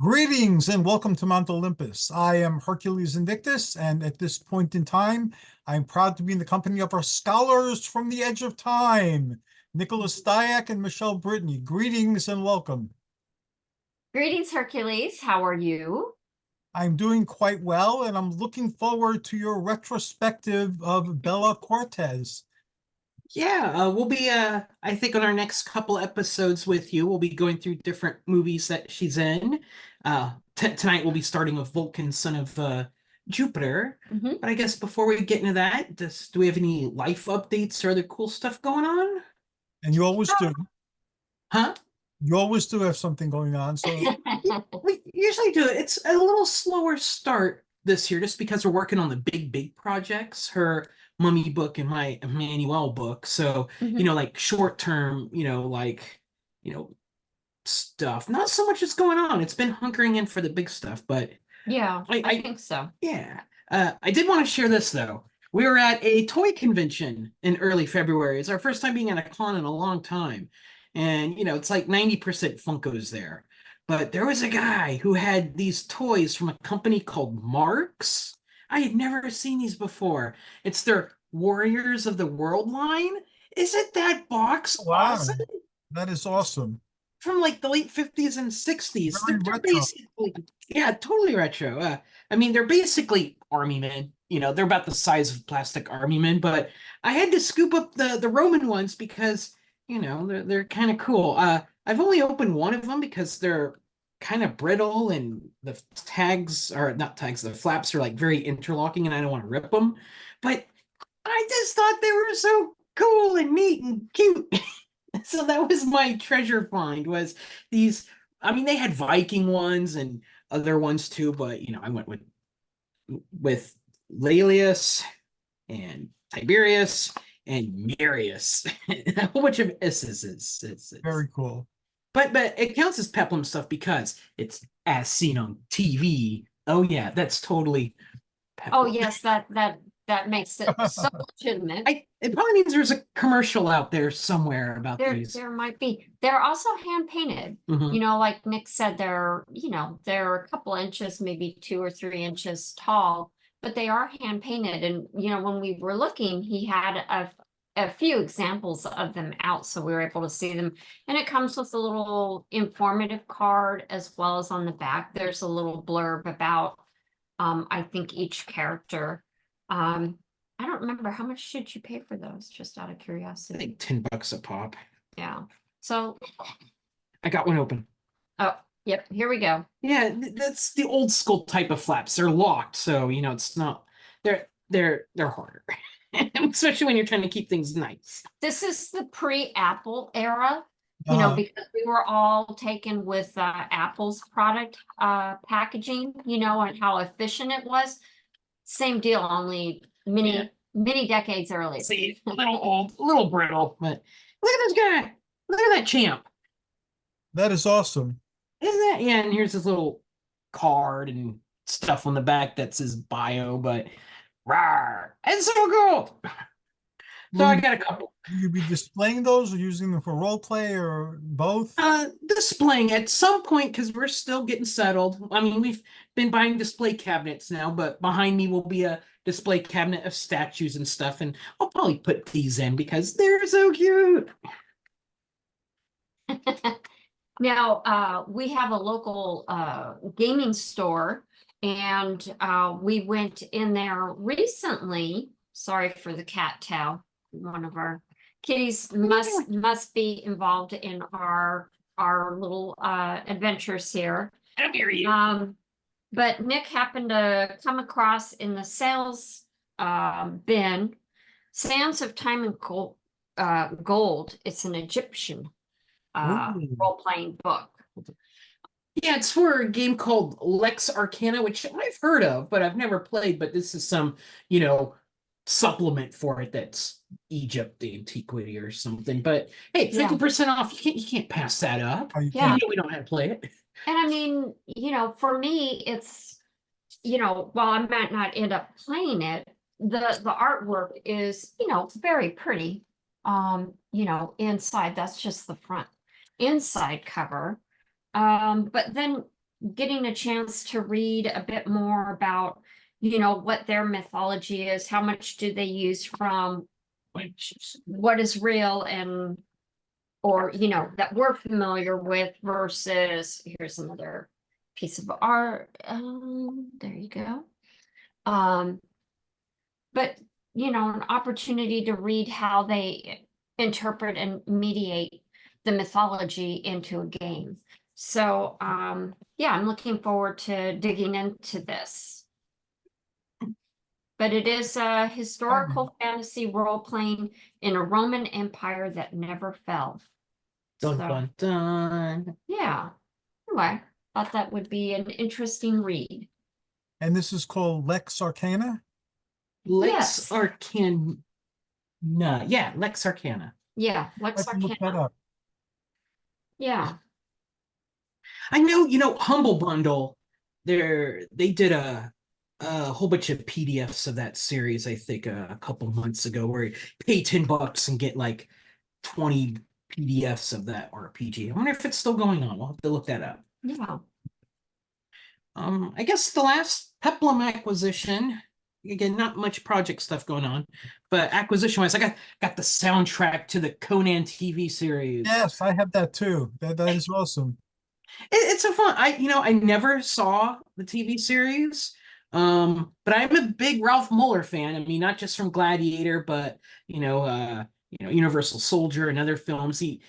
Greetings and welcome to Mount Olympus. I am Hercules Invictus, and at this point in time, I'm proud to be in the company of our scholars from the edge of time, Nicholas Diak and Michele Brittany. Greetings and welcome. Greetings, Hercules. How are you? I'm doing quite well, and I'm looking forward to your retrospective of Bella Cortez. Yeah, we'll be I think on our next couple episodes with you, we'll be going through different movies that she's in. Tonight we'll be starting with Vulcan, Son of Jupiter. Mhm. But I guess before we get into that, do we have any life updates or other cool stuff going on? And you always do. Huh? You always do have something going on. So We usually do. It's a little slower start this year just because we're working on the big projects, her Mummy book and my Emmanuel book. So, like short term, you know, stuff. Not so much is going on. It's been hunkering in for the big stuff, but Yeah, I I think so. yeah. I did want to share this though. We were at a toy convention in early February. It's our first time being at a con in a long time. And it's like 90% Funkos there. But there was a guy who had these toys from a company called Marks. I had never seen these before. It's their Warriors of the World line. Isn't that box wow, awesome? that is awesome. From like the late 50s and 60s. Very They're retro. basically, yeah, totally retro. I mean, they're basically army men. They're about the size of plastic army men, but I had to scoop up the Roman ones because, they're kind of cool. I've only opened one of them because they're kind of brittle and the tags are not tags, the flaps are like very interlocking and I don't want to rip them. But I just thought they were so cool and neat and cute. So that was my treasure find was these. I mean, they had Viking ones and other ones too, but I went with Laelius and Tiberius and Marius. A whole bunch of S's. Very cool. But it counts as peplum stuff because it's as seen on TV. Oh yeah, that's totally peplum. Oh yes, that makes it so legitimate. It probably means there's a commercial out there somewhere about these. There might be. They're also hand painted. Mhm. Like Nick said, they're a couple inches, maybe 2 or 3 inches tall, but they are hand painted. And when we were looking, he had a few examples of them out, so we were able to see them. And it comes with a little informative card as well as on the back. There's a little blurb about I think each character. I don't remember how much should you pay for those, just out of I curiosity. think $10 a pop. Yeah. So, I got one open. oh, yep, here we go. Yeah, that's the old school type of flaps. They're locked, so it's not. They're harder, especially when you're trying to keep things nice. This is the pre-Apple era, Uh-huh. because we were all taken with Apple's product packaging, and how efficient it was. Same deal, only many decades earlier. See, a little old, a little brittle, but look at this guy. Look at that champ. That is awesome. Isn't that? Yeah, and here's his little card and stuff on the back that's his bio, but rawr, it's so cool. So I got a couple. Will you be displaying those or using them for role play or both? Displaying at some point because we're still getting settled. I mean, we've been buying display cabinets now, but behind me will be a display cabinet of statues and stuff, and I'll probably put these in because they're so cute. Now, we have a local gaming store, and we went in there recently. Sorry for the cat tail. One of our kitties must be involved in our little adventures here. I hear you. But Nick happened to come across in the sales bin Sands of Time and Gold. It's an Egyptian role-playing book. Yeah, it's for a game called Lex Arcana, which I've heard of, but I've never played. But this is some, supplement for it that's Egypt antiquity or something. But hey, 50% off. You can't pass that up. Yeah, we don't know how to play it. And I mean, for me, it's, while I might not end up playing it, the artwork is, very pretty. Inside, that's just the front inside cover. But then getting a chance to read a bit more about, you know, what their mythology is, how much do they use from what is real and, or, you know, that we're familiar with versus, here's another piece of art. There you go. But, you know, an opportunity to read how they interpret and mediate the mythology into a game. So, yeah, I'm looking forward to digging into this. But it is a historical fantasy role-playing in a Roman Empire that never fell. Dun, So, dun, dun. yeah. Anyway, thought that would be an interesting read. And this is called Lex Arcana? Lex Yes. Arcana. Yeah, Lex Arcana. Yeah, I Lex can look that Arcana. up. Yeah. I know, Humble Bundle, they did a whole bunch of PDFs of that series, I think a couple months ago, where you pay $10 and get like 20 PDFs of that RPG. I wonder if it's still going on. We'll have to look that up. Yeah. I guess the last Peplum acquisition, again, not much project stuff going on, but acquisition-wise, I got the soundtrack to the Conan TV series. Yes, I have that too. That is awesome. It's a fun. I never saw the TV series, but I'm a big Ralph Muller fan. I mean, not just from Gladiator, but Universal Soldier and other films. He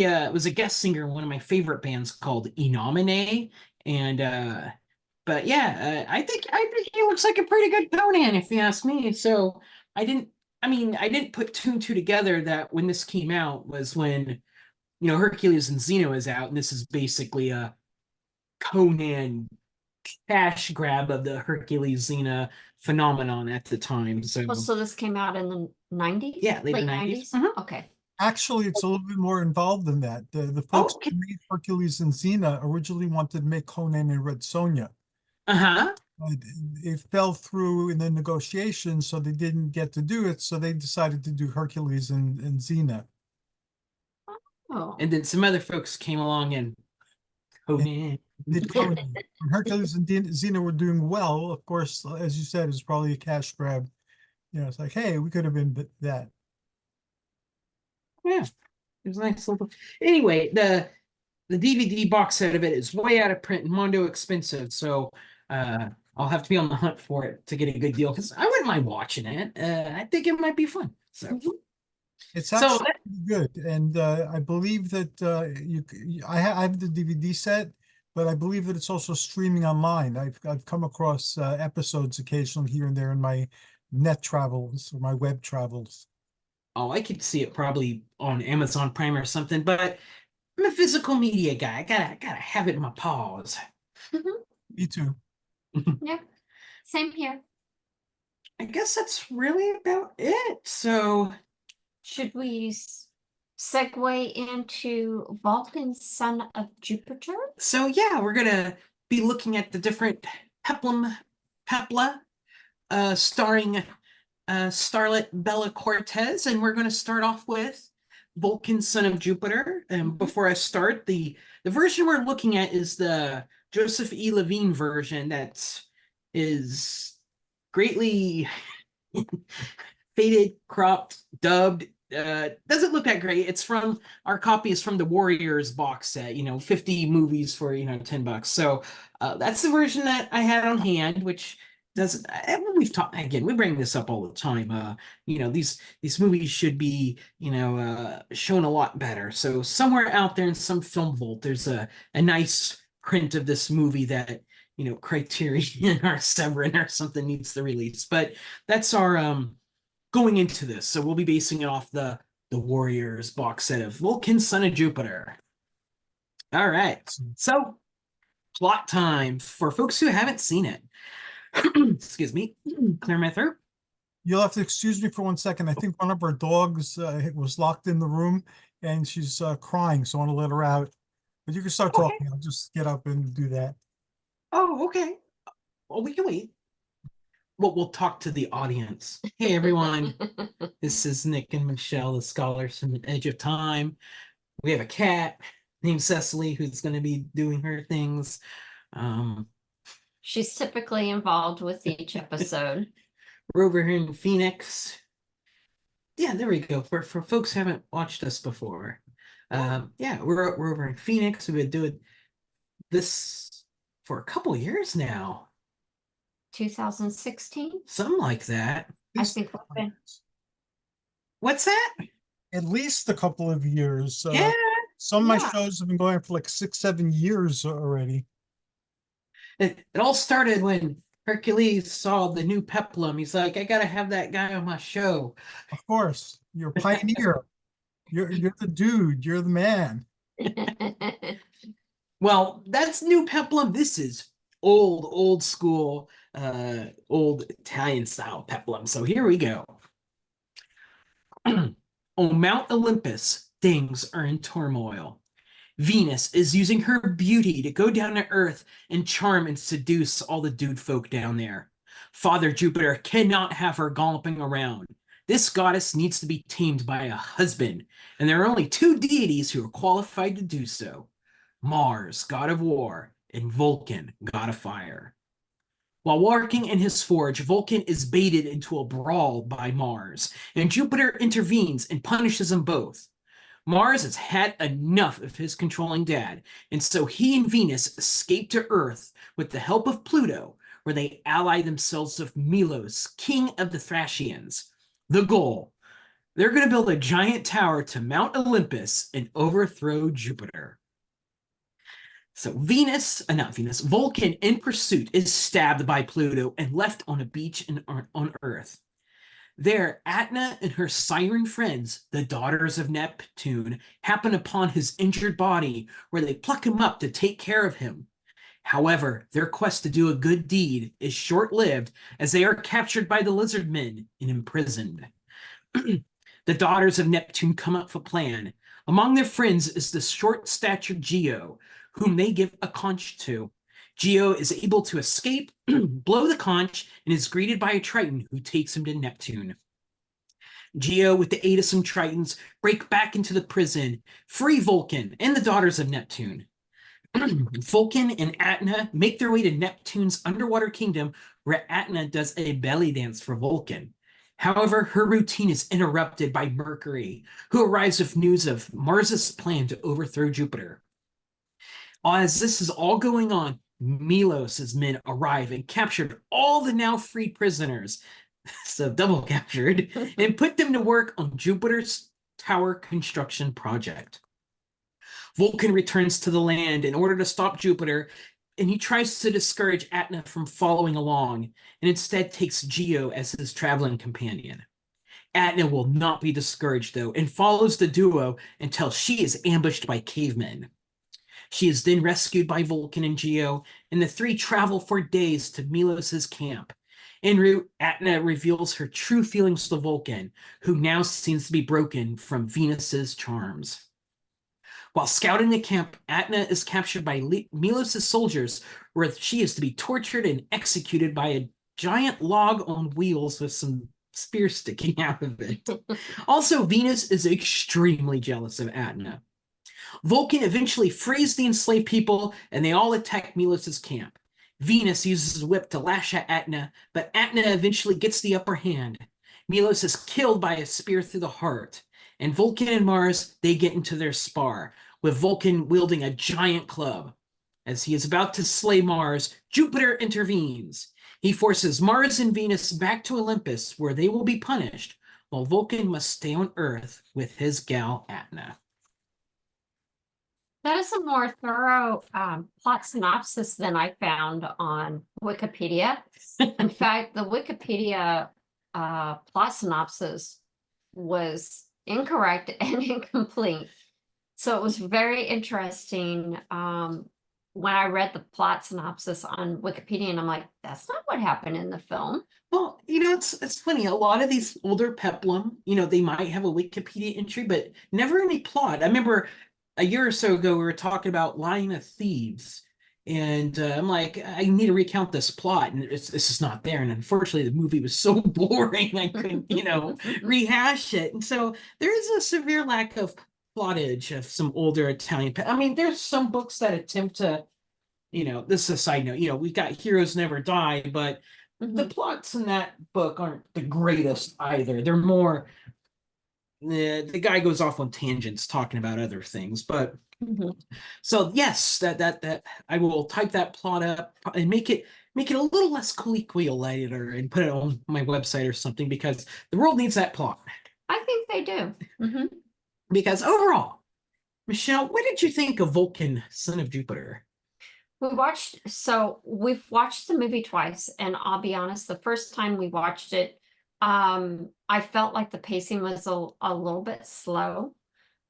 was a guest singer in one of my favorite bands called Inomine, and but yeah, I think he looks like a pretty good Conan, if you ask me. So I didn't put two and two together that when this came out was when Hercules and Xena is out, and this is basically a Conan cash grab of the Hercules Xena phenomenon at the time. So Well, so this came out in the 90s? Yeah, later Late 90s. Okay. Actually, it's a little bit more involved than that. The folks okay. who made Hercules and Xena originally wanted to make Conan and Red Sonja. Uh-huh. It fell through in the negotiations, so they didn't get to do it. So they decided to do Hercules and Xena. Oh. And then some other folks came along and Conan. Did Conan. When Hercules and Xena were doing well, of course, as you said, it's probably a cash grab. It's like, hey, we could have been that. Yeah, it was nice little. Anyway, the DVD box set of it is way out of print and mondo expensive, so I'll have to be on the hunt for it to get a good deal because I wouldn't mind watching it. I think it might be fun. So It's actually good, and I believe that I have the DVD set, but I believe that it's also streaming online. I've come across episodes occasionally here and there in my net travels or my web travels. Oh, I could see it probably on Amazon Prime or something, but I'm a physical media guy. I gotta have it in my paws. Me too. Yeah, same here. I guess that's really about it. So should we segue into Vulcan, Son of Jupiter? So yeah, we're gonna be looking at the different Pepla, starring starlet Bella Cortez, and we're gonna start off with Vulcan, Son of Jupiter. And before I start, the version we're looking at is the Joseph E. Levine version that is greatly faded, cropped, dubbed. Doesn't look that great. Our copy is from the Warriors box set, 50 movies for, $10. So that's the version that I had on hand, which doesn't, we've talked again, we bring this up all the time. These movies should be, shown a lot better. So somewhere out there in some film vault, there's a nice print of this movie that, Criterion or Severin or something needs to release. But that's our going into this. So we'll be basing it off the Warriors box set of Vulcan, Son of Jupiter. All right. So plot time for folks who haven't seen it. Excuse me. Clear my throat. You'll have to excuse me for 1 second. I think one of our dogs was locked in the room and she's crying, so I want to let her out. But you can start talking. I'll just get up and do that. Oh, okay. Well, we can wait. We'll talk to the audience. Hey, everyone. This is Nick and Michele, the scholars from the Edge of Time. We have a cat named Cecily who's going to be doing her things. She's typically involved with each episode. We're over here in Phoenix. Yeah, there we go. For folks who haven't watched us before. Yeah, we're over in Phoenix. We've been doing this for a couple years now. 2016? Something like that. I think we've been. What's that? At least a couple of years. Yeah. Some of my Yeah. shows have been going for like 6-7 years already. It all started when Hercules saw the new peplum. He's like, I gotta have that guy on my show. Of course, you're a pioneer. You're the dude. You're the man. Well, that's new peplum. This is old school, old Italian style peplum. So here we go. On Mount Olympus, things are in turmoil. Venus is using her beauty to go down to Earth and charm and seduce all the dude folk down there. Father Jupiter cannot have her galloping around. This goddess needs to be tamed by a husband, and there are only two deities who are qualified to do so: Mars, god of war, and Vulcan, god of fire. While working in his forge, Vulcan is baited into a brawl by Mars, and Jupiter intervenes and punishes them both. Mars has had enough of his controlling dad, and so he and Venus escape to Earth with the help of Pluto, where they ally themselves with Milos, king of the Thracians. The goal: they're going to build a giant tower to Mount Olympus and overthrow Jupiter. So Vulcan in pursuit is stabbed by Pluto and left on a beach on Earth. There, Athena and her siren friends, the daughters of Neptune, happen upon his injured body, where they pluck him up to take care of him. However, their quest to do a good deed is short-lived, as they are captured by the lizard men and imprisoned. The daughters of Neptune come up with a plan. Among their friends is the short-statured Geo, whom they give a conch to. Geo is able to escape, blow the conch, and is greeted by a Triton who takes him to Neptune. Geo, with the aid of some Tritons, break back into the prison, free Vulcan and the daughters of Neptune. Vulcan and Athena make their way to Neptune's underwater kingdom, where Athena does a belly dance for Vulcan. However, her routine is interrupted by Mercury, who arrives with news of Mars's plan to overthrow Jupiter. As this is all going on, Milos' men arrive and captured all the now freed prisoners, so double captured, and put them to work on Jupiter's tower construction project. Vulcan returns to the land in order to stop Jupiter, and he tries to discourage Athena from following along, and instead takes Geo as his traveling companion. Athena will not be discouraged, though, and follows the duo until she is ambushed by cavemen. She is then rescued by Vulcan and Geo, and the three travel for days to Milos' camp. En route, Athena reveals her true feelings to Vulcan, who now seems to be broken from Venus's charms. While scouting the camp, Athena is captured by Milos' soldiers, where she is to be tortured and executed by a giant log on wheels with some spears sticking out of it. Also, Venus is extremely jealous of Athena. Vulcan eventually frees the enslaved people, and they all attack Milos' camp. Venus uses his whip to lash at Athena, but Athena eventually gets the upper hand. Milos is killed by a spear through the heart, and Vulcan and Mars, they get into their spar, with Vulcan wielding a giant club. As he is about to slay Mars, Jupiter intervenes. He forces Mars and Venus back to Olympus, where they will be punished, while Vulcan must stay on Earth with his gal Athena. That is a more thorough plot synopsis than I found on Wikipedia. In fact, the Wikipedia plot synopsis was incorrect and incomplete. So it was very interesting when I read the plot synopsis on Wikipedia, and I'm like, that's not what happened in the film. Well, it's funny. A lot of these older peplum, they might have a Wikipedia entry, but never any plot. I remember a year or so ago, we were talking about Line of Thieves, and I'm like, I need to recount this plot, and this is not there. And unfortunately, the movie was so boring, I couldn't, rehash it. And so there is a severe lack of plottage of some older Italian. I mean, there's some books that attempt to this is a side note. We've got Heroes Never Die, but the Mhm. plots in that book aren't the greatest either. They're more the guy goes off on tangents talking about other things. But Mhm. so yes, that I will type that plot up and make it a little less colloquial and put it on my website or something, because the world needs that plot. I think they do. Mhm. Because overall, Michele, what did you think of Vulcan, Son of Jupiter? We've watched the movie twice, and I'll be honest, the first time we watched it, I felt like the pacing was a little bit slow.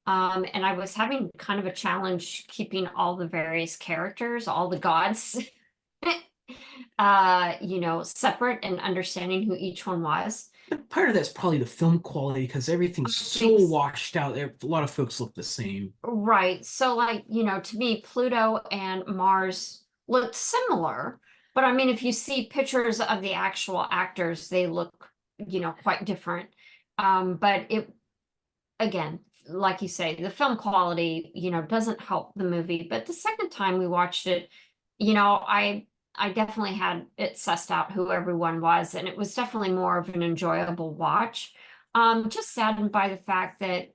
And I was having kind of a challenge keeping all the various characters, all the gods, separate and understanding who each one was. But part of that's probably the film quality, because everything's I so think so. washed out. A lot of folks look the same. Right. So, like, to me, Pluto and Mars looked similar. But I mean, if you see pictures of the actual actors, they look, quite different. But again, like you say, the film quality, doesn't help the movie. But the second time we watched it, I definitely had it sussed out who everyone was, and it was definitely more of an enjoyable watch. Just saddened by the fact that,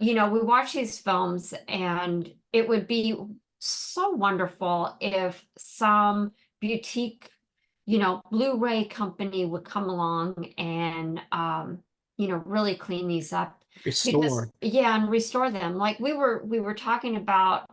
we watch these films, and it would be so wonderful if some boutique, Blu-ray company would come along and really clean these up, because Restore. yeah, and restore them. Like we were talking about,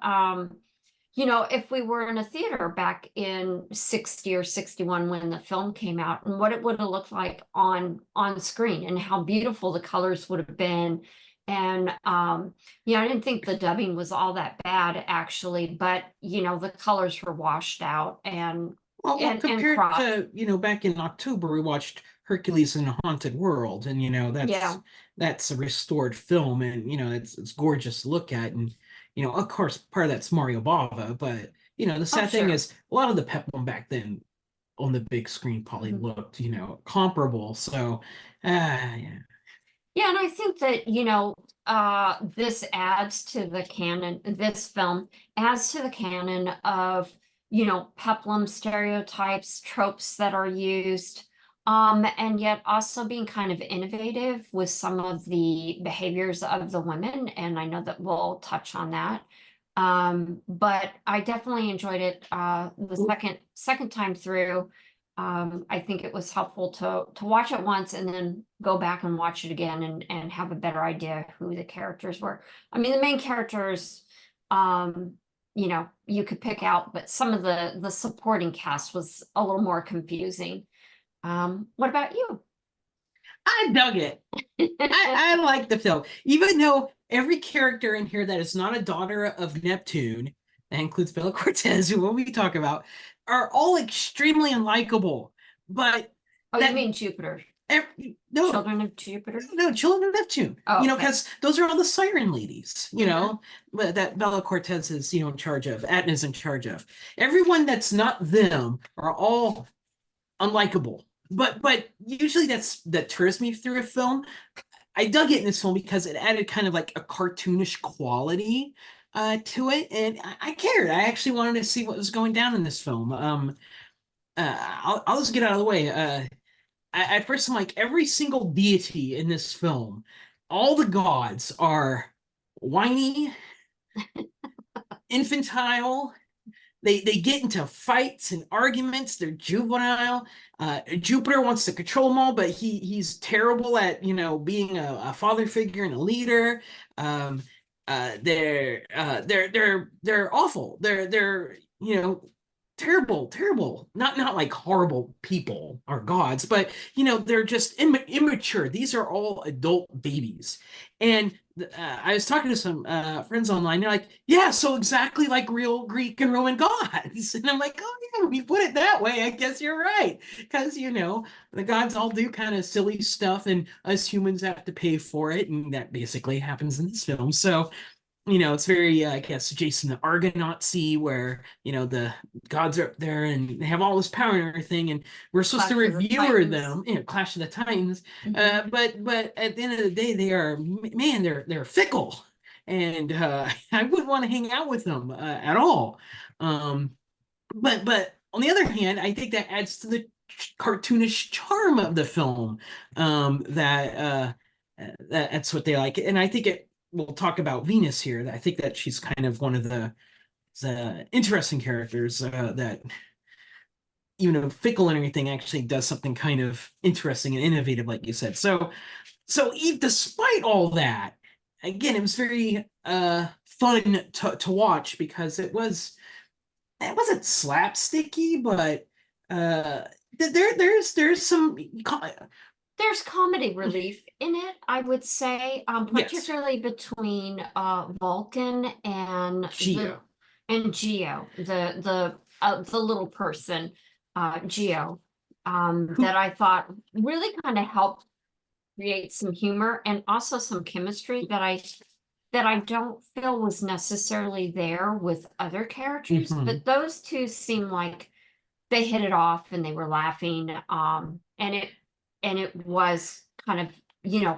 if we were in a theater back in 60 or 61 when the film came out, and what it would have looked like on screen, and how beautiful the colors would have been. And I didn't think the dubbing was all that bad actually, but the colors were washed out Well, and compared cropped. to, back in October, we watched Hercules in a Haunted World, and Yeah, that's a restored film, and it's gorgeous to look at, and of course, part of that's Mario Bava, but the oh sad thing sure. is a lot of the peplum back then on the big screen probably Mhm. looked, comparable. So, yeah. Yeah, and I think that, this adds to the canon, this film adds to the canon of, peplum stereotypes, tropes that are used, and yet also being kind of innovative with some of the behaviors of the women, and I know that we'll touch on that. But I definitely enjoyed it, the second time through. I think it was helpful to watch it once and then go back and watch it again and have a better idea who the characters were. I mean, the main characters, you could pick out, but some of the supporting cast was a little more confusing. What about you? I dug it. I like the film, even though every character in here that is not a daughter of Neptune, that includes Bella Cortez, who we talk about, are all extremely unlikable. But Oh, you that mean Jupiter? no, Children of Jupiter? no, Children of Neptune. Oh, okay. Because those are all the siren ladies, Mhm. that Bella Cortez is, in charge of, Atna's in charge of. Everyone that's not them are all unlikable. But usually that turns me through a film. I dug it in this film because it added kind of like a cartoonish quality to it, and I cared. I actually wanted to see what was going down in this film. I'll just get out of the way. At first, I'm like, every single deity in this film, all the gods are whiny, infantile. They get into fights and arguments. They're juvenile. Jupiter wants to control them all, but he's terrible at being a father figure and a leader. Um, they're awful. They're terrible. Not like horrible people or gods, but they're just immature. These are all adult babies, and I was talking to some friends online. They're like, "Yeah, so exactly like real Greek and Roman gods." And I'm like, "Oh yeah, when you put it that way, I guess you're right." Because the gods all do kind of silly stuff, and us humans have to pay for it, and that basically happens in this film. So it's very, I guess, Jason the Argonaut-y, where the gods are up there and they have all this power and everything, and we're supposed to Clash of the revere Titans. them, Clash of the Titans. Mhm. But at the end of the day, they are, man, they're fickle, and I wouldn't want to hang out with them at all. but on the other hand, I think that adds to the cartoonish charm of the film. That's what they like, and I think it. We'll talk about Venus here. I think that she's kind of one of the interesting characters that, even though fickle and everything, actually does something kind of interesting and innovative, like you said. Despite all that, again, it was very fun to watch because it wasn't slapsticky, but there's some There's comedy relief in it, I would say, Yes. particularly between Vulcan and Geo. Geo, the little person, Geo, that I thought really kind of helped create some humor and also some chemistry that I don't feel was necessarily there with other characters, Mhm. but those two seem like they hit it off and they were laughing, and it was kind of,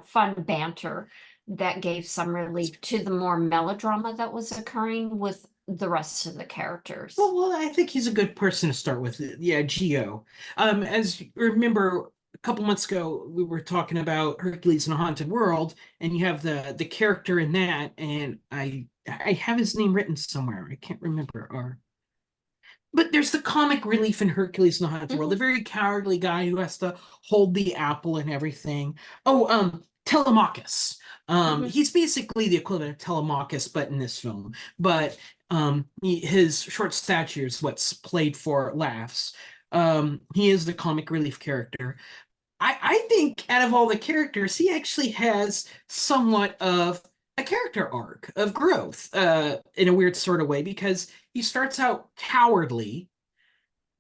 fun banter that gave some relief to the more melodrama that was occurring with the rest of the characters. Well, I think he's a good person to start with. Yeah, Geo. As you remember, a couple months ago, we were talking about Hercules in a Haunted World, and you have the character in that, and I have his name written somewhere. I can't remember. But there's the comic relief in Hercules in the Haunted World, the very cowardly guy who has to hold the apple and everything. Oh, Telemachus. He's basically the equivalent of Telemachus, but in this film. But his short stature is what's played for laughs. He is the comic relief character. I think out of all the characters, he actually has somewhat of a character arc of growth, in a weird sort of way, because he starts out cowardly,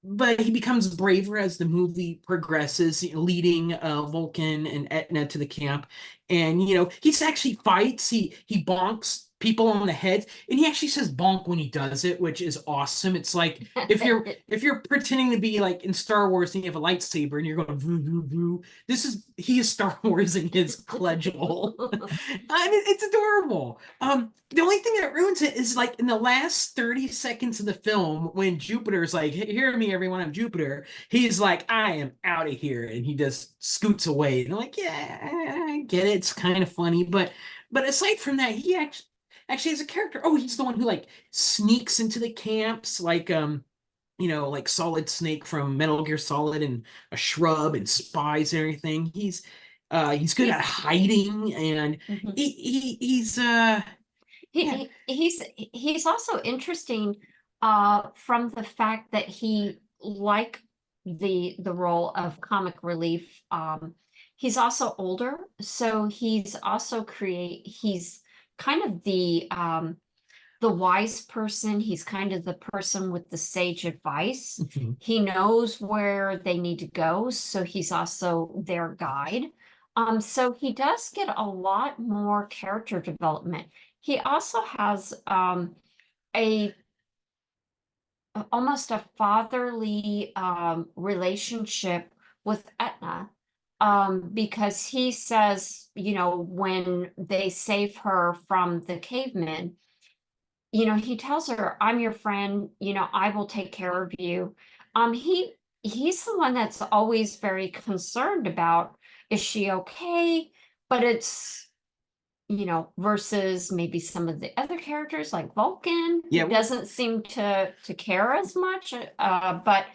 but he becomes braver as the movie progresses, leading Vulcan and Etna to the camp. And he actually fights. He bonks people on the head, and he actually says bonk when he does it, which is awesome. It's like if you're pretending to be like in Star Wars and you have a lightsaber and you're going voo voo voo. He is Star Wars in his cudgel. It's adorable. The only thing that ruins it is like in the last 30 seconds of the film when Jupiter's like, hey, hear me, everyone, I'm Jupiter. He's like, I am out of here. And he just scoots away. And I'm like, yeah, I get it. It's kind of funny. But aside from that, he actually as a character, he's the one who like sneaks into the camps, like like Solid Snake from Metal Gear Solid, and a shrub and spies and everything. He's good at hiding, and he's he's also interesting from the fact that he, like the role of comic relief, he's also older, so he's kind of the wise person. He's kind of the person with the sage advice. He knows where they need to go, so he's also their guide. So he does get a lot more character development. He also has a almost a fatherly relationship with Etna, because he says, when they save her from the cavemen, he tells her, I'm your friend, I will take care of you. He's the one that's always very concerned about, is she okay? But it's, versus maybe some of the other characters like Vulcan, who doesn't seem to care as much. But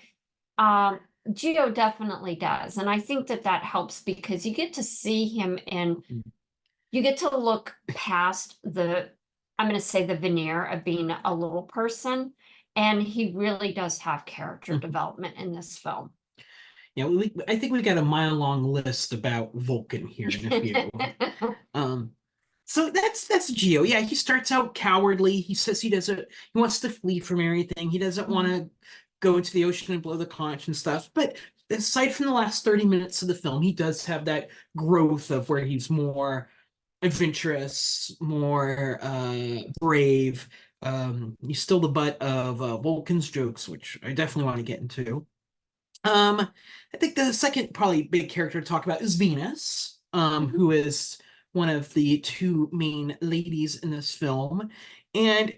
Geo definitely does. And I think that helps because you get to see him and you get to look past I'm going to say the veneer of being a little person. And he really does have character development in this film. Yeah, I think we got a mile-long list about Vulcan here in a few. So that's Geo. Yeah, he starts out cowardly. He says he wants to flee from everything. He doesn't want to go into the ocean and blow the conch and stuff. But aside from the last 30 minutes of the film, he does have that growth of where he's more adventurous, more brave. He's still the butt of Vulcan's jokes, which I definitely want to get into. I think the second probably big character to talk about is Venus, who is one of the two main ladies in this film. And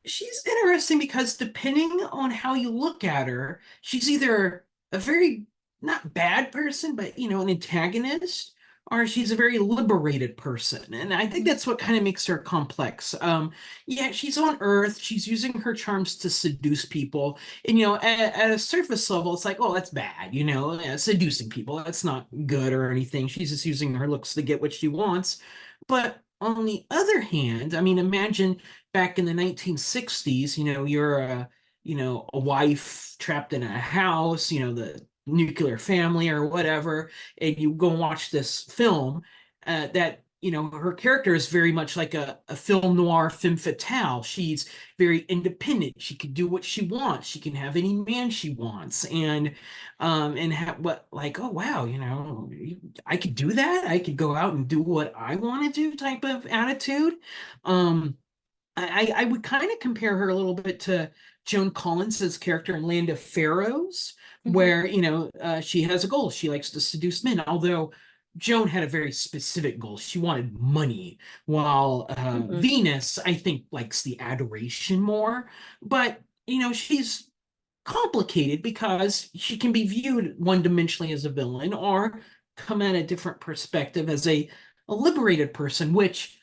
she's interesting because depending on how you look at her, she's either a very not bad person, but an antagonist, or she's a very liberated person. And I think that's what kind of makes her complex. Yeah, she's on Earth, she's using her charms to seduce people. And at a surface level, it's like, oh, that's bad, seducing people, that's not good or anything. She's just using her looks to get what she wants. But on the other hand, I mean, imagine back in the 1960s, you're a wife trapped in a house, the nuclear family or whatever, and you go and watch this film that, her character is very much like a film noir femme fatale. She's very independent. She can do what she wants. She can have any man she wants. And have what, like, oh wow, I could do that. I could go out and do what I want to do type of attitude. Um, I would kind of compare her a little bit to Joan Collins's character in Land of Pharaohs, where she has a goal. She likes to seduce men, although Joan had a very specific goal. She wanted money, while Venus, I think, likes the adoration more. But she's complicated because she can be viewed one-dimensionally as a villain, or come at a different perspective as a liberated person, which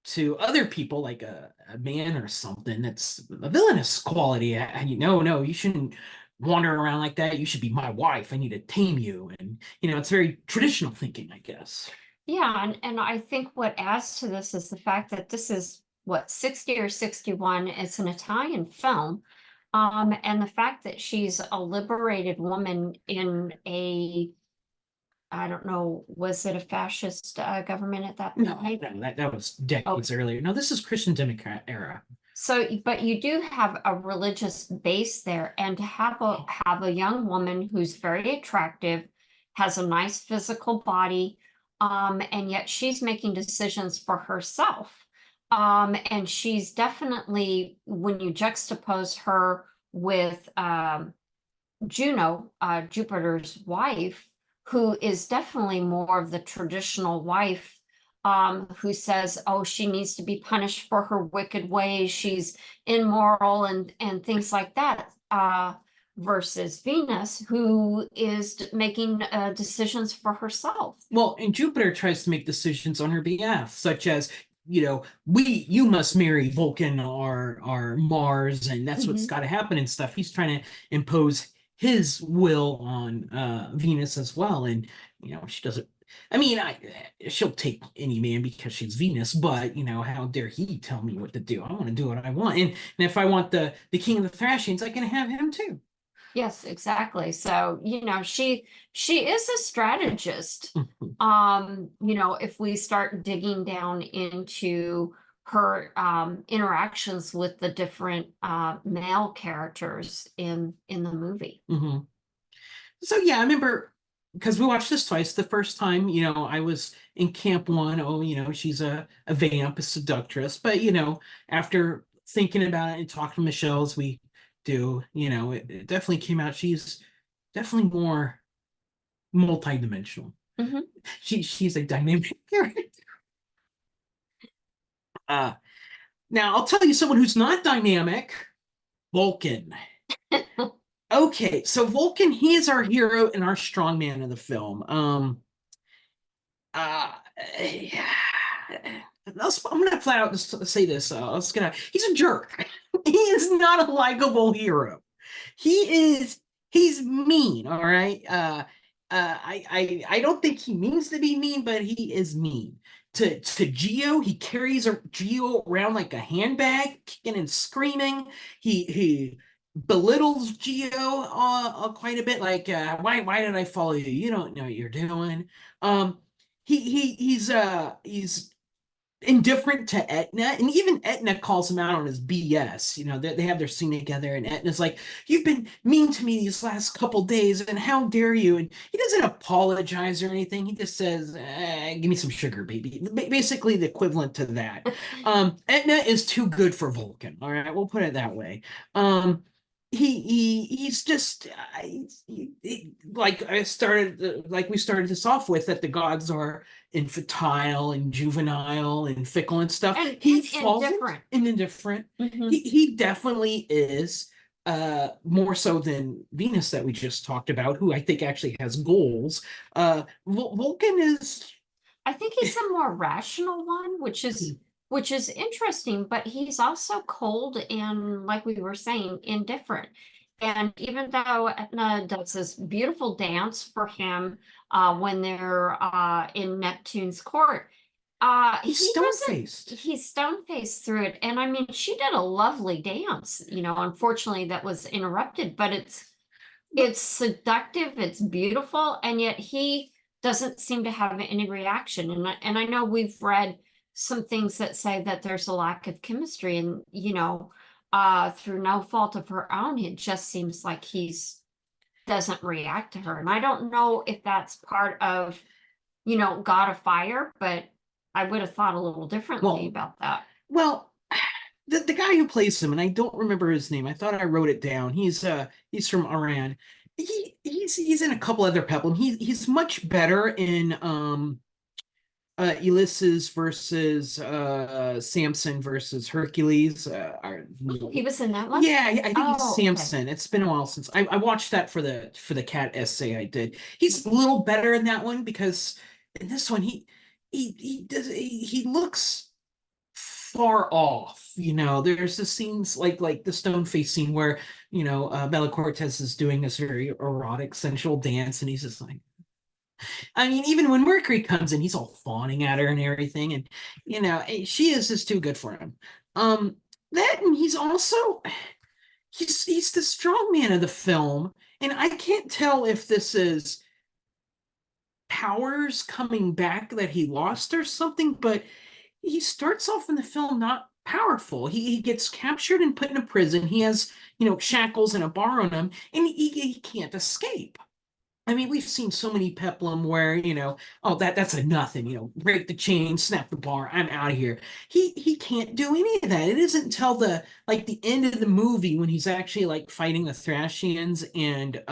to other people, like a man or something, that's a villainous quality. No, you shouldn't wander around like that. You should be my wife. I need to tame you. And it's very traditional thinking, I guess. Yeah, and I think what adds to this is the fact that this is what, 60 or 61. It's an Italian film. And the fact that she's a liberated woman in a, I don't know, was it a fascist government at that No, point? that was decades earlier. No, this is Christian Democrat era. So, but you do have a religious base there, and to have a young woman who's very attractive, has a nice physical body, and yet she's making decisions for herself. And she's definitely, when you juxtapose her with Juno, Jupiter's wife, who is definitely more of the traditional wife, who says, oh, she needs to be punished for her wicked ways, she's immoral and things like that, versus Venus, who is making decisions for herself. Well, and Jupiter tries to make decisions on her behalf, such as, you must marry Vulcan or Mars, and that's what's got to happen and stuff. He's trying to impose his will on Venus as well. And, she doesn't, I mean, she'll take any man because she's Venus, but, how dare he tell me what to do? I want to do what I want. And if I want the king of the Thracians, I can have him too. Yes, exactly. So, she is a strategist. If we start digging down into her interactions with the different male characters in the movie. So yeah, I remember, because we watched this twice. The first time, I was in camp one. Oh, she's a vamp, a seductress. But after thinking about it and talking to Michele as we do, it definitely came out. She's definitely more multidimensional. She's a dynamic character. Now I'll tell you someone who's not dynamic: Vulcan. Okay, so Vulcan, he is our hero and our strongman of the film. I'm gonna flat out just say this. He's a jerk. He is not a likable hero. He's mean, all right. I don't think he means to be mean, but he is mean. To Geo, he carries Geo around like a handbag, kicking and screaming. He belittles Geo quite a bit. Like, why did I follow you? You don't know what you're doing. He's indifferent to Etna, and even Etna calls him out on his BS. They have their scene together, and Etna's like, "You've been mean to me these last couple days, and how dare you?" And he doesn't apologize or anything. He just says, "Give me some sugar, baby." Basically, the equivalent to that. Etna is too good for Vulcan. All right, we'll put it that way. he's just like we started this off with, that the gods are infantile and juvenile and fickle and stuff. And He it's falls indifferent. in indifferent. Mhm. He definitely is, more so than Venus that we just talked about, who I think actually has goals. Vulcan is, I think he's a more rational one, which is interesting, but he's also cold and, like we were saying, indifferent. And even though Etna does this beautiful dance for him when they're in Neptune's court, he's he doesn't, stone-faced. he's stone-faced through it. And I mean, she did a lovely dance, unfortunately that was interrupted, but it's seductive, it's beautiful, and yet he doesn't seem to have any reaction. And I know we've read some things that say that there's a lack of chemistry, and through no fault of her own, it just seems like he's doesn't react to her. And I don't know if that's part of, God of Fire, but I would have thought a little differently Well, about that. Well, the guy who plays him, and I don't remember his name. I thought I wrote it down. He's from Iran. He's in a couple other peplum. He's much better in Ulysses versus Samson versus Hercules. He was in that one? Yeah, I think Oh, he's okay. Samson. It's been a while since I watched that for the cat essay I did. He's a little better in that one, because in this one he looks far off. There's the scenes like the stone face scene where Bella Cortez is doing this very erotic sensual dance, and he's just like, I mean, even when Mercury comes in, he's all fawning at her and everything, and she is just too good for him. That, and he's also he's the strong man of the film, and I can't tell if this is powers coming back that he lost or something, but he starts off in the film not powerful. He gets captured and put in a prison. He has, shackles and a bar on him, and he can't escape. I mean, we've seen so many peplum where, oh, that's a nothing, break the chain, snap the bar, I'm out of here. He can't do any of that. It isn't until the end of the movie, when he's actually like fighting the Thracians and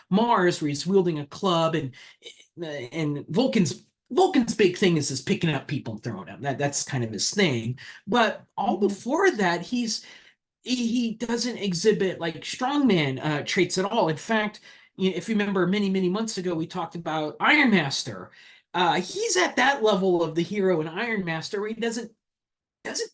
Mars, where he's wielding a club, and Vulcan's big thing is picking up people and throwing them. That's kind of his thing. But all before that, he doesn't exhibit like strongman traits at all. In fact, if you remember, many months ago, we talked about Iron Master. He's at that level of the hero in Iron Master, where he doesn't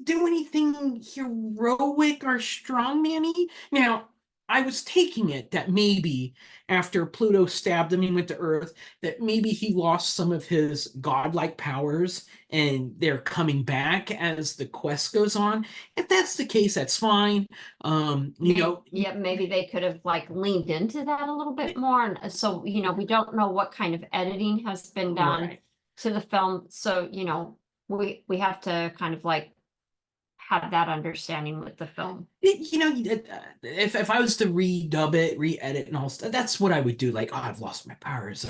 do anything heroic or strongman-y. Now, I was taking it that maybe after Pluto stabbed him and went to Earth, that maybe he lost some of his godlike powers and they're coming back as the quest goes on. If that's the case, that's fine. Yeah, maybe they could have like leaned into that a little bit more. And so, we don't know what kind of editing has been done Right. to the film. So, we have to kind of like have that understanding with the film. If I was to redub it, re-edit, and all stuff, that's what I would do. Like, oh, I've lost my powers.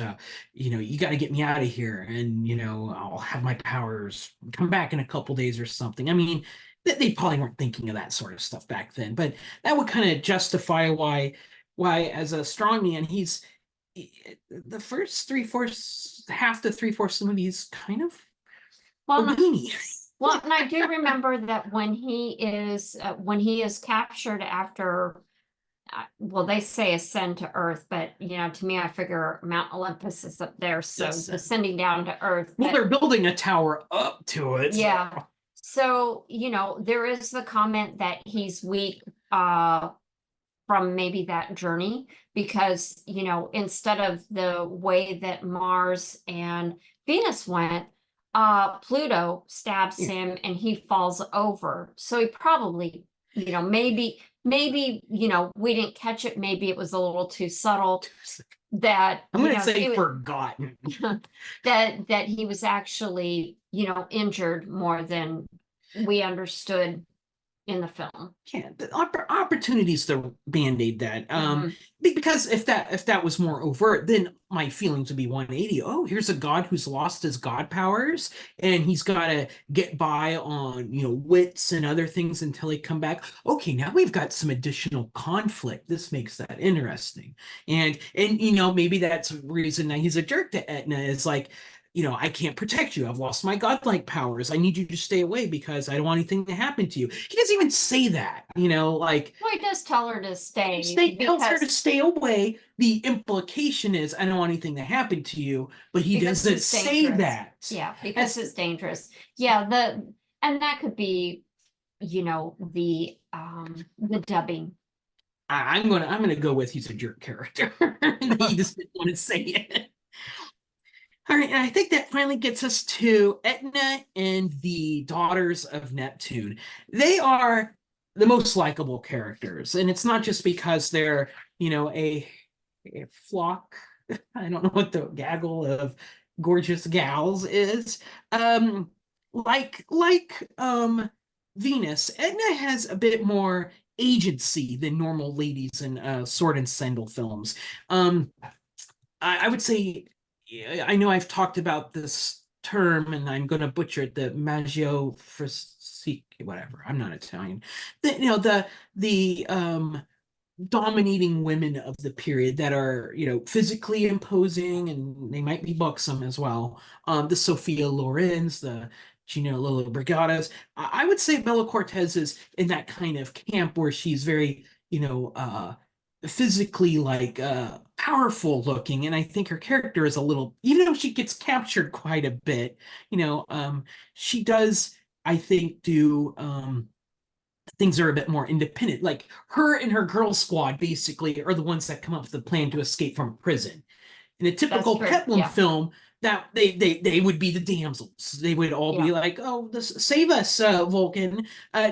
You got to get me out of here, and I'll have my powers come back in a couple days or something. I mean, they probably weren't thinking of that sort of stuff back then, but that would kind of justify why as a strongman, the first half to three-fourths of the movie is kind of a weenie. Well, and I do remember that when he is captured after, well, they say ascend to Earth, but to me, I figure Mount Olympus is up there, so Yes. Ascending down to Earth. Well, they're building a tower up to it. Yeah. So, there is the comment that he's weak from maybe that journey, because, instead of the way that Mars and Venus went, Pluto stabs him and he falls over. So he probably, maybe, we didn't catch it. Maybe it was a little too subtle that I'm going to say forgotten. that he was actually, injured more than we understood, in the film. Yeah, the opportunities to band-aid that. Mhm. Because if that was more overt, then my feelings would be 180. Oh, here's a god who's lost his god powers, and he's got to get by on, wits and other things until he come back. Okay, now we've got some additional conflict. This makes that interesting. And maybe that's the reason that he's a jerk to Etna, is like, I can't protect you. I've lost my godlike powers. I need you to stay away because I don't want anything to happen to you. He doesn't even say that, like, Well, he does tell her to stay tells her to because stay away. The implication is, I don't want anything to happen to you, but he Because doesn't it's say dangerous. that. Yeah, because it's dangerous. Yeah, and that could be, the dubbing. I'm gonna go with he's a jerk character. He just didn't want to say it. All right, and I think that finally gets us to Etna and the Daughters of Neptune. They are the most likable characters, and it's not just because they're, a flock. I don't know what the gaggle of gorgeous gals is. Like Venus, Edna has a bit more agency than normal ladies in sword and sandal films. I would say, I know I've talked about this term and I'm going to butcher it, the maggio frasique, whatever. I'm not Italian. The dominating women of the period that are, physically imposing, and they might be buxom as well. The Sophia Lorens, the Gina Lollobrigida. I would say Bella Cortez is in that kind of camp where she's very, physically like powerful looking, and I think her character is a little, she gets captured quite a bit. She does, I think, do things are a bit more independent. Like her and her girl squad basically are the ones that come up with the plan to escape from prison. In a typical true, Peplum yeah. film, that they would be the damsels. They would all be like, "Oh, save us, Vulcan."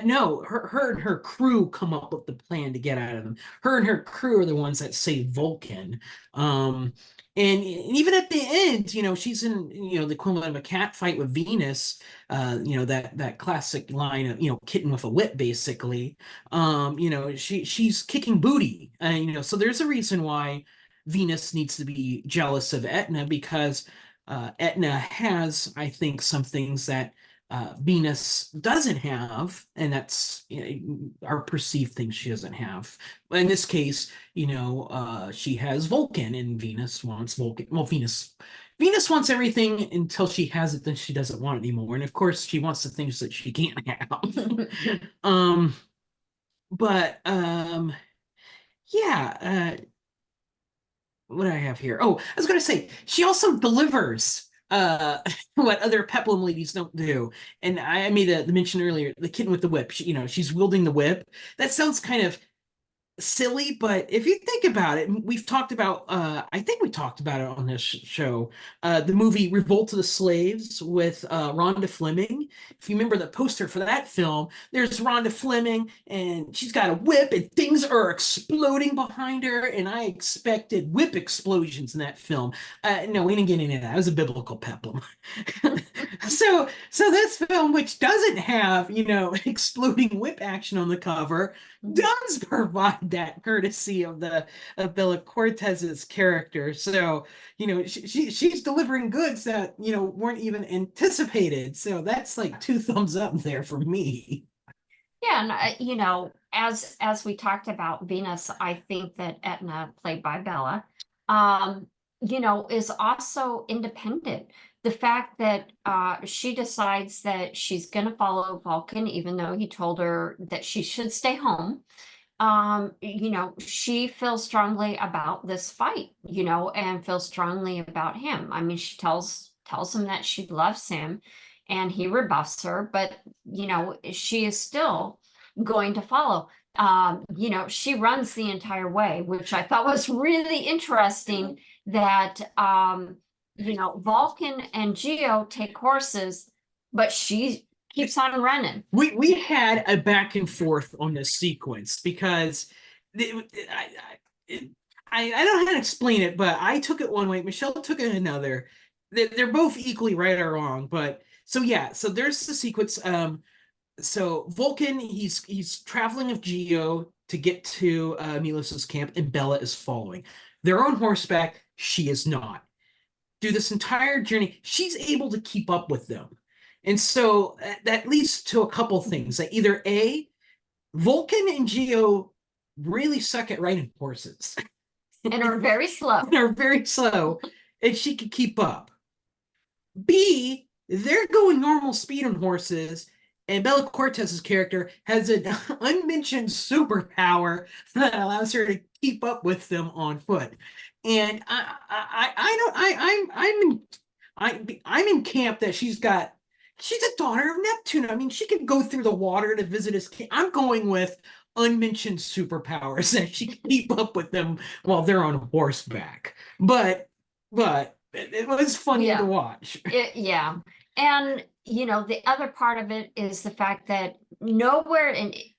No, her and her crew come up with the plan to get out of them. Her and her crew are the ones that save Vulcan. And even at the end, she's in, the equivalent of a cat fight with Venus. That classic line of, kitten with a whip, basically. She's kicking booty. So there's a reason why Venus needs to be jealous of Etna, because Etna has, I think, some things that Venus doesn't have, and that's our perceived things she doesn't have. But in this case, she has Vulcan, and Venus wants Vulcan. Well, Venus wants everything until she has it, then she doesn't want it anymore. And of course, she wants the things that she can't have. But yeah. What do I have here? Oh, I was going to say, she also delivers what other Peplum ladies don't do. And I made the mention earlier, the kitten with the whip. She's wielding the whip. That sounds kind of silly, but if you think about it, we've talked about, I think we talked about it on this show, the movie Revolt of the Slaves with Rhonda Fleming. If you remember the poster for that film, there's Rhonda Fleming and she's got a whip and things are exploding behind her, and I expected whip explosions in that film. No, we didn't get into that. It was a biblical peplum. So this film, which doesn't have, exploding whip action on the cover, does provide that courtesy of Bella Cortez's character. So she's delivering goods that weren't even anticipated. So that's like 2 thumbs up there for me. Yeah, and as we talked about Venus, I think that Etna, played by Bella, is also independent. The fact that she decides that she's going to follow Vulcan, even though he told her that she should stay home. She feels strongly about this fight, and feels strongly about him. I mean, she tells him that she loves him, and he rebuffs her, but she is still going to follow. She runs the entire way, which I thought was really interesting, that Vulcan and Geo take horses, but she keeps on running. We had a back and forth on this sequence because I don't know how to explain it, but I took it one way, Michele took it another. They're both equally right or wrong, but so yeah, so there's the sequence. so Vulcan, he's traveling with Geo to get to Milos's camp, and Bella is following. They're on horseback. She is not. Through this entire journey, she's able to keep up with them. And so that leads to a couple things. That either A, Vulcan and Geo really suck at riding horses And are very slow. and are very slow, and she can keep up. B, they're going normal speed on horses, and Bella Cortez's character has an unmentioned superpower that allows her to keep up with them on foot. And I'm in camp that she's a daughter of Neptune. I mean, she can go through the water to visit his camp. I'm going with unmentioned superpowers that she can keep up with them while they're on horseback. But it was funny Yeah. to watch. Yeah. And, the other part of it is the fact that nowhere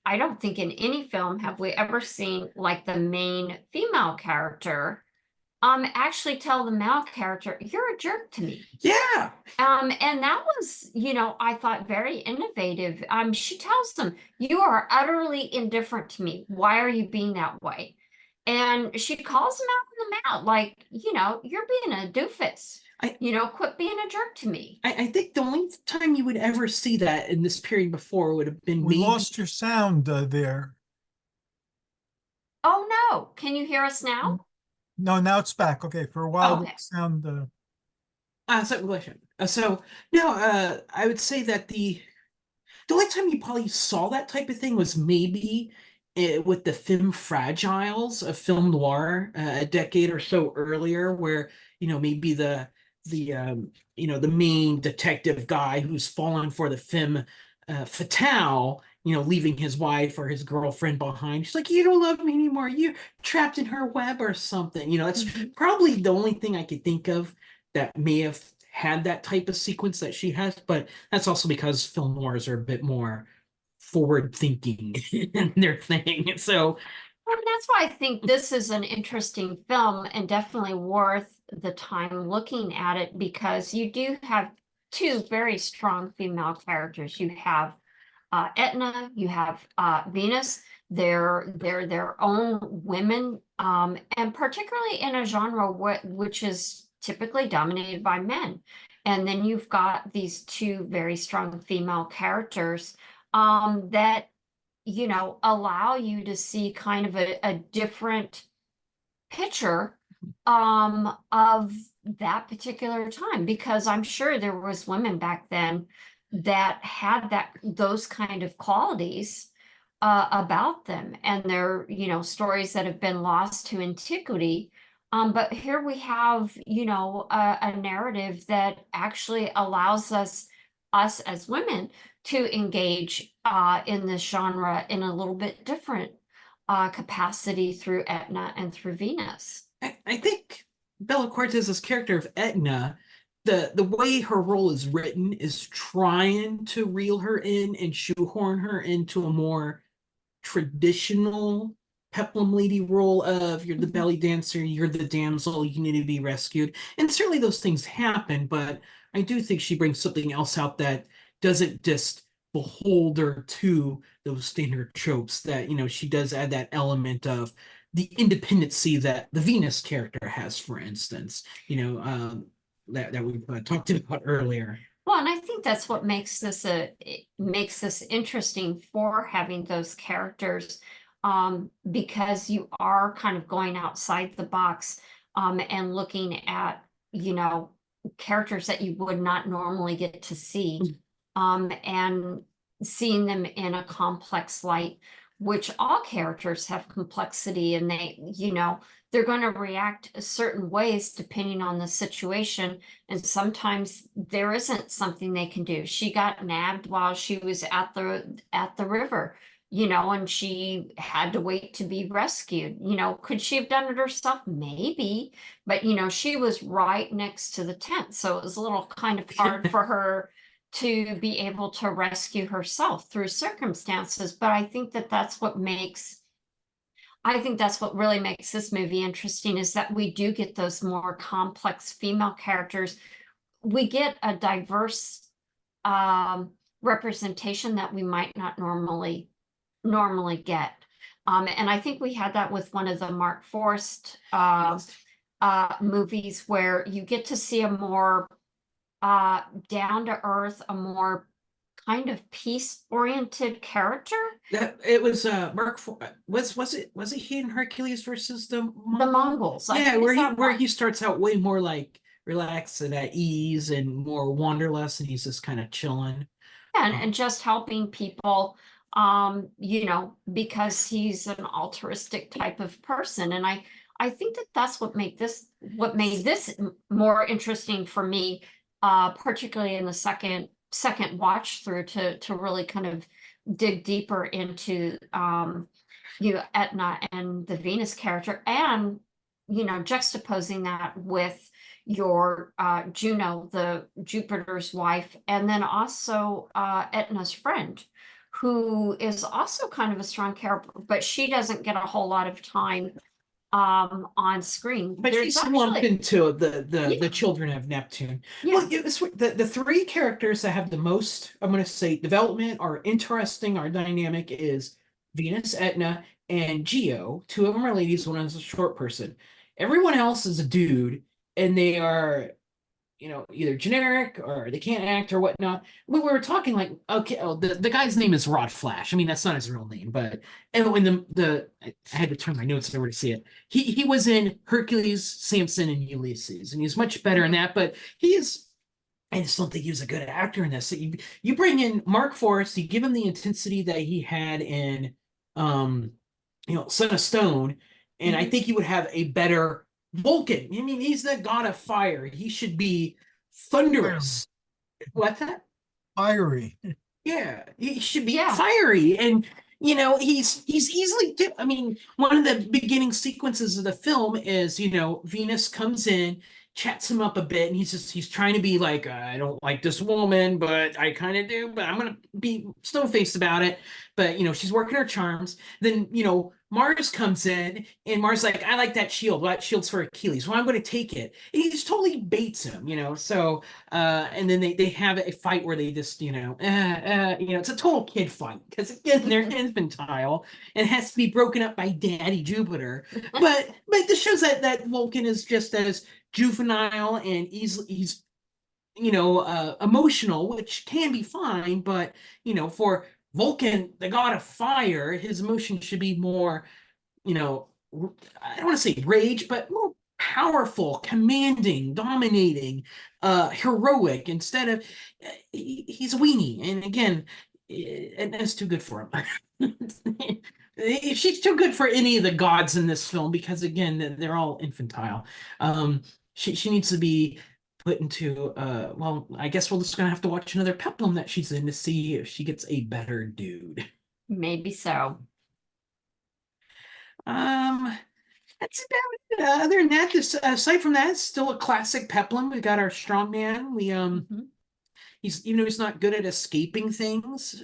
I don't think in any film have we ever seen like the main female character actually tell the male character, "You're a jerk to me." Yeah. And that was, I thought very innovative. She tells them, "You are utterly indifferent to me. Why are you being that way?" And she calls them out on the mat, like, "You're being a doofus. Quit being a jerk to me." I think the only time you would ever see that in this period before would have been We maybe lost your sound there. Oh no, can you hear us now? No, now it's back. Okay, for a while, Okay. the sound, so no, I would say that the only time you probably saw that type of thing was maybe with the film Fragiles, a film noir, a decade or so earlier, where maybe the main detective guy who's fallen for the femme fatale, leaving his wife or his girlfriend behind. She's like, "You don't love me anymore. You're trapped in her web or something." That's probably the only thing I could think of that may have had that type of sequence that she has, but that's also because film noirs are a bit more forward thinking in their thing. So Well, that's why I think this is an interesting film and definitely worth the time looking at it, because you do have two very strong female characters. You have Etna, you have Venus. They're their own women, and particularly in a genre which is typically dominated by men. And then you've got these two very strong female characters that allow you to see kind of a different picture of that particular time, because I'm sure there was women back then that had those kind of qualities about them, and they're stories that have been lost to antiquity. But here we have a narrative that actually allows us as women to engage in this genre in a little bit different capacity through Etna and through Venus. I think Bella Cortez's character of Etna, the way her role is written is trying to reel her in and shoehorn her into a more traditional peplum lady role of you're the belly dancer, you're the damsel, you need to be rescued. And certainly those things happen, but I do think she brings something else out that doesn't just behold her to those standard tropes, that she does add that element of the independency that the Venus character has, for instance, that we talked about earlier. Well, and I think that's what makes this interesting for having those characters, because you are kind of going outside the box and looking at characters that you would not normally get to see, and seeing them in a complex light, which all characters have complexity, and they're going to react certain ways depending on the situation. And sometimes there isn't something they can do. She got nabbed while she was at the river, and she had to wait to be rescued. Could she have done it herself? Maybe, but she was right next to the tent, so it was a little kind of hard for her to be able to rescue herself through circumstances. But I think that's what really makes this movie interesting, is that we do get those more complex female characters. We get a diverse representation that we might not normally get. And I think we had that with one of the Mark Forst movies, where you get to see a more down to earth, a more kind of peace-oriented character. That it was was it he in Hercules versus the Mongols? I Yeah, think it's that where one. he starts out way more like relaxed and at ease and more wanderlust, and he's just kind of chilling. And just helping people, you know, because he's an altruistic type of person. And I think that that's what made this more interesting for me, particularly in the second watch through, to really kind of dig deeper into you know, Etna and the Venus character, and you know, juxtaposing that with your Juno, the Jupiter's wife, and then also Etna's friend, who is also kind of a strong character, but she doesn't get a whole lot of time on screen. But There's she's lumped actually, into the yeah, children of Neptune. yeah, Well, the three characters that have the most, I'm going to say, development, are interesting, are dynamic, is Venus, Etna, and Geo. Two of them are ladies, one is a short person. Everyone else is a dude, and they are, you know, either generic or they can't act or whatnot. We were talking like, okay, oh, the guy's name is Rod Flash. I mean, that's not his real name, but and when I had to turn my notes over to see it. He was in Hercules, Samson, and Ulysses, and he's much better in that. But he is. I just don't think he was a good actor in this. You bring in Mark Forrest, you give him the intensity that he had in, you know, Son of Stone, and I think he would have a better Vulcan. I mean, he's the god of fire. He should be thunderous. What's that? Fiery. Yeah, he should be Yeah. fiery, and you know he's easily. I mean, one of the beginning sequences of the film is, you know, Venus comes in, chats him up a bit, and he's trying to be like, I don't like this woman, but I kind of do, but I'm gonna be stone faced about it. But you know, she's working her charms. Then you know, Mars comes in, and Mars like, I like that shield. Well, that shield's for Achilles. Well, I'm going to take it. And he just totally baits him, you know. So, and then they have a fight where they just, you know, it's a total kid fight because again they're infantile and it has to be broken up by Daddy Jupiter. But this shows that Vulcan is just as juvenile and he's you know, emotional, which can be fine, but you know, for Vulcan, the god of fire, his emotions should be more, you know, I don't want to say rage, but more powerful, commanding, dominating, heroic, instead of he's a weenie. And again, and that's too good for him. She's too good for any of the gods in this film because again, they're all infantile. She needs to be put into well, I guess we're just gonna have to watch another peplum that she's in to see if she gets a better dude. maybe so. That's about it. Other than that, just aside from that, it's still a classic peplum. We got our strongman. He's, even though he's not good at escaping things,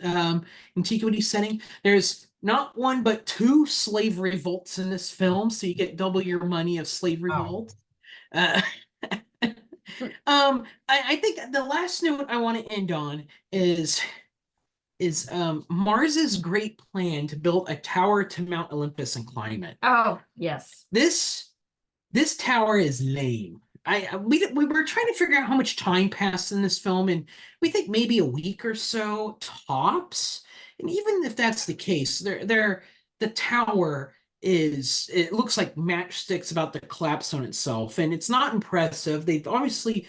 antiquity setting. There's not one but two slave revolts in this film, so you get double your money of slave revolt. I think the last note I want to end on is Mars's great plan to build a tower to Mount Olympus and climb it. Oh, yes. This tower is lame. We were trying to figure out how much time passed in this film, and we think maybe a week or so tops. And even if that's the case, the tower it looks like matchsticks about to collapse on itself, and it's not impressive. They've obviously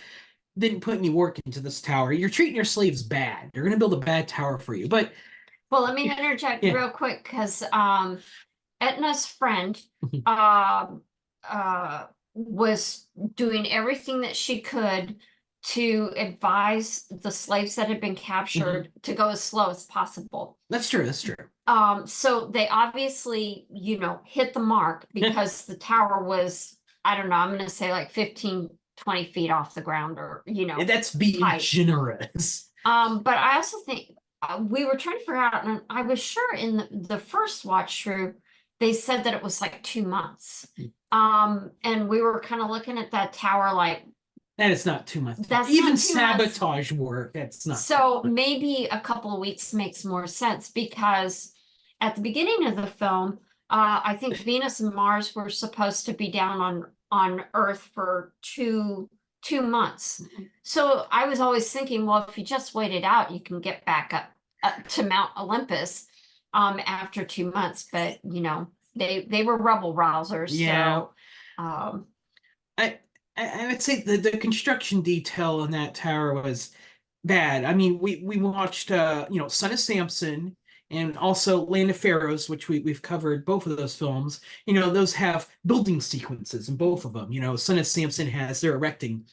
didn't put any work into this tower. You're treating your slaves bad. They're gonna build a bad tower for you. But Well, let me interject Yeah. real quick, because Etna's friend was doing everything that she could to advise the slaves that had been captured to go as slow as possible. that's true. That's true. So they obviously, you know, hit the mark because the tower was, I don't know, I'm gonna say like 15, 20 feet off the ground, or, you know. That's being height. generous. But I also think we were trying to figure out, and I was sure in the first watch through, they said that it was like 2 months. And we were kind of looking at that tower like, That is not too much. That's Even not too much. sabotage work. That's not. So maybe a couple of weeks makes more sense because at the beginning of the film, I think Venus and Mars were supposed to be down on Earth for two months. So I was always thinking, well, if you just wait it out, you can get back up to Mount Olympus after 2 months. But you know, they were rebel rousers. Yeah. So I would say the construction detail on that tower was bad. I mean, we watched Son of Samson and also Land of Pharaohs, which we've covered both of those films. You know, those have building sequences in both of them. You know, Son of Samson has they're erecting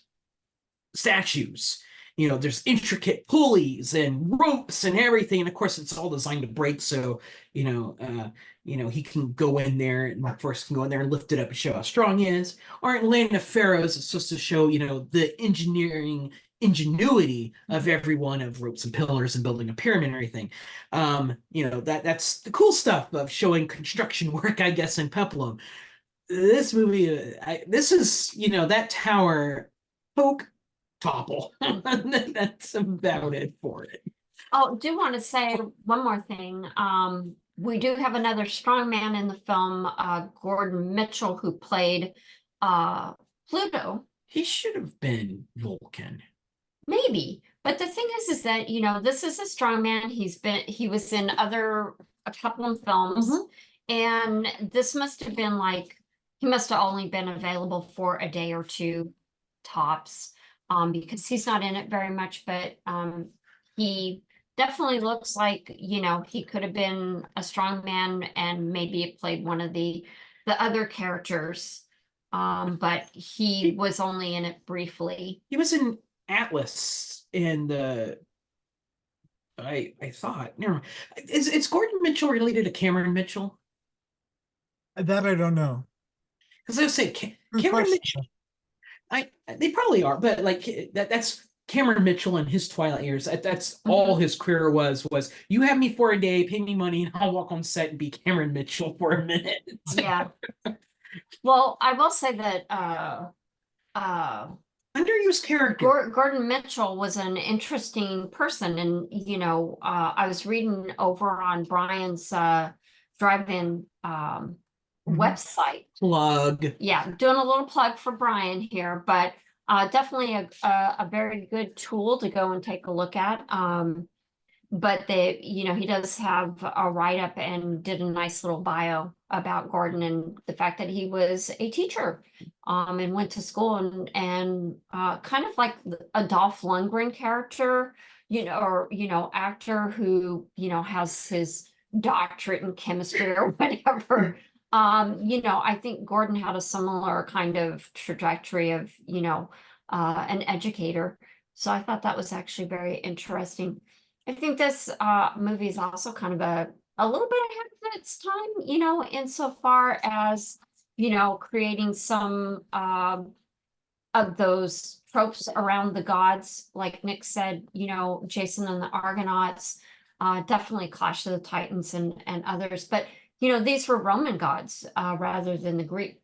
statues. You know, there's intricate pulleys and ropes and everything, and of course, it's all designed to break. So, he can go in there, and Mark Forrest can go in there and lift it up and show how strong he is. Or in Land of Pharaohs, it's just to show, the engineering ingenuity of everyone of ropes and pillars and building a pyramid and everything. That's the cool stuff of showing construction work, I guess, in Peplum. This movie, this is, that tower poke topple. That's about it for it. Oh, do want to say one more thing. We do have another strong man in the film, Gordon Mitchell, who played Pluto. He should have been Vulcan. Maybe. But the thing is that, this is a strong man. He was in a couple of films. And this must have been he must have only been available for a day or two tops. Because he's not in it very much, but he definitely looks like, he could have been a strong man and maybe played one of the other characters. But he was only in it briefly. He was in Atlas and I thought, never mind. Is Gordon Mitchell related to Cameron Mitchell? That I don't know. Because I was saying Good Cameron question. Mitchell. They probably are, but that's Cameron Mitchell in his twilight years. That's all his career was you have me for a day, pay me money, and I'll walk on set and be Cameron Mitchell for a minute. Yeah. Well, I will say that underused character. Gordon Mitchell was an interesting person, and I was reading over on Brian's drive-in website. Plug. Yeah, doing a little plug for Brian here, but definitely a very good tool to go and take a look at. But he does have a write-up and did a nice little bio about Gordon and the fact that he was a teacher and went to school and kind of like a Dolph Lundgren character, actor who, has his doctorate in chemistry or whatever. I think Gordon had a similar kind of trajectory of, an educator. So I thought that was actually very interesting. I think this movie is also kind of a little bit ahead of its time, insofar as, creating some of those tropes around the gods. Like Nick said, Jason and the Argonauts, definitely Clash of the Titans and others. But these were Roman gods rather than the Greek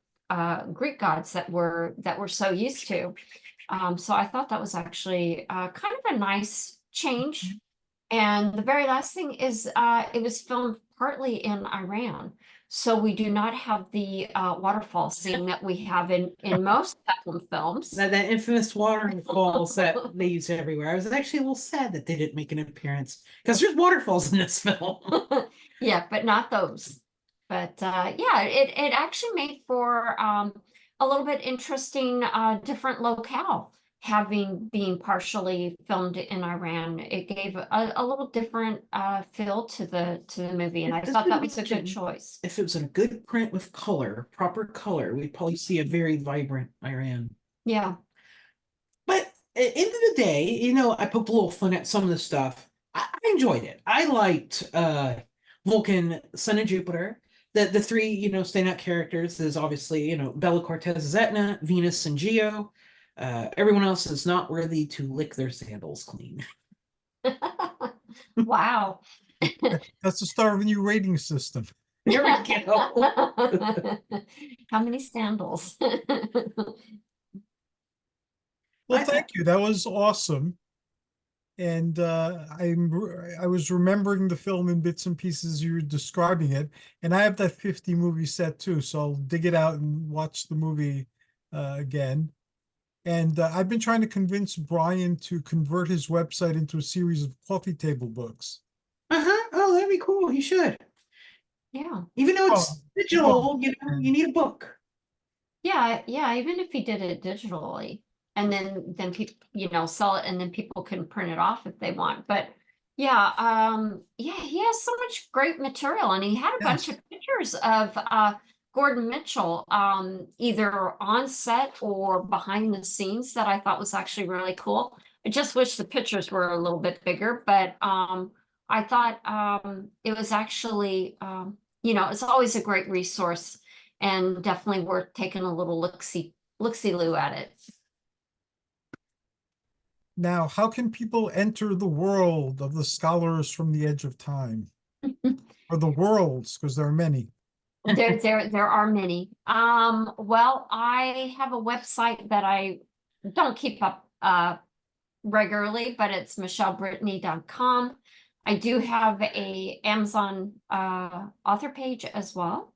gods that we're so used to. So I thought that was actually kind of a nice change. And the very last thing is it was filmed partly in Iran. So we do not have the waterfall scene that we have in most Peplum films. That infamous waterfalls that they use everywhere. I was actually a little sad that they didn't make an appearance because there's waterfalls in this film. Yeah, but not those. But it actually made for a little bit interesting, different locale. Being partially filmed in Iran, it gave a little different feel to the movie, and I thought that was a good choice. If it was in a good print with proper color, we'd probably see a very vibrant Iran. Yeah. But at the end of the day, I poked a little fun at some of the stuff. I enjoyed it. I liked Vulcan, Son of Jupiter. The three, standout characters is obviously, Bella Cortez is Etna, Venus and Geo. Everyone else is not worthy to lick their sandals clean. Wow. That's the start of a new rating system. Here we go. How many sandals? Well, thank you. That was awesome. And I was remembering the film in bits and pieces you were describing it, and I have that 50 movie set too, so I'll dig it out and watch the movie again. And I've been trying to convince Brian to convert his website into a series of coffee table books. Uh-huh. Oh, that'd be cool. You should. Yeah. Even though Oh, it's digital, you know, you need a book. Yeah, yeah, even if he did it digitally and then people, sell it and then people can print it off if they want. But yeah, yeah, he has so much great material and he had a bunch yes. of pictures of Gordon Mitchell either on set or behind the scenes that I thought was actually really cool. I just wish the pictures were a little bit bigger, but I thought it was actually it's always a great resource and definitely worth taking a little look-see-loo at it. Now, how can people enter the world of the scholars from the edge of time? Or the worlds, because there are many. There are many. Well, I have a website that I don't keep up regularly, but it's michellebrittany.com. I do have a Amazon author page as well.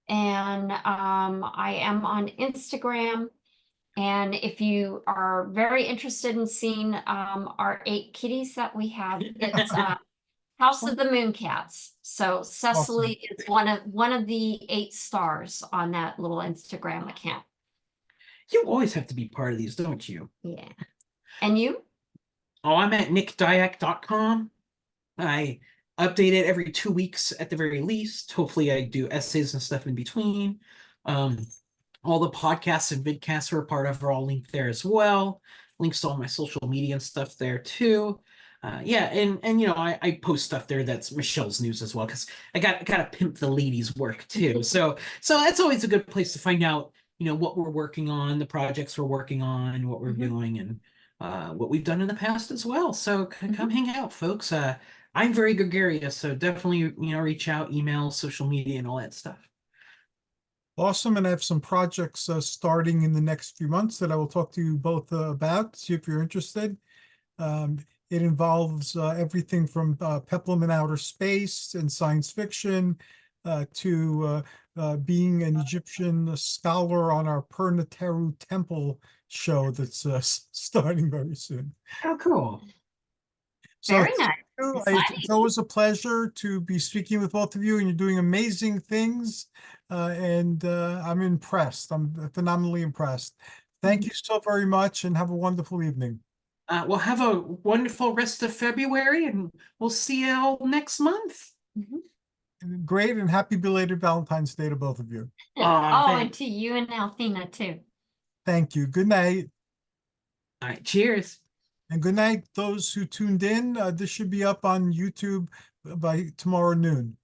And I am on Instagram. And if you are very interested in seeing our 8 kitties that we have, it's House of the Mooncats. So Cecily is one of the 8 stars on that little Instagram account. You always have to be part of these, don't you? Yeah. And you? Oh, I'm at nickdiak.com. I update it every 2 weeks at the very least. Hopefully I do essays and stuff in between. All the podcasts and vidcasts we're a part of are all linked there as well. Links to all my social media and stuff there too. Yeah, and I post stuff there that's Michelle's news as well, because I gotta pimp the ladies' work too. So that's always a good place to find out, what we're working on, the projects we're working on, what we're doing, and what we've done in the past as well. So come hang out, folks. I'm very gregarious, so definitely reach out, email, social media, and all that stuff. Awesome. And I have some projects starting in the next few months that I will talk to you both about, see if you're interested. It involves everything from peplum in outer space and science fiction to being an Egyptian scholar on our Pernateru Temple show that's starting very soon. Oh, cool. So Very nice. it's always a pleasure to be speaking with both of you, and you're doing amazing things. And I'm impressed. I'm phenomenally impressed. Thank you so very much, and have a wonderful evening. Well, have a wonderful rest of February, and we'll see you all next month. Great, and happy belated Valentine's Day to both of you. And to you and Althena too. Thank you. Good night. All right, cheers. And good night, those who tuned in. This should be up on YouTube by tomorrow noon.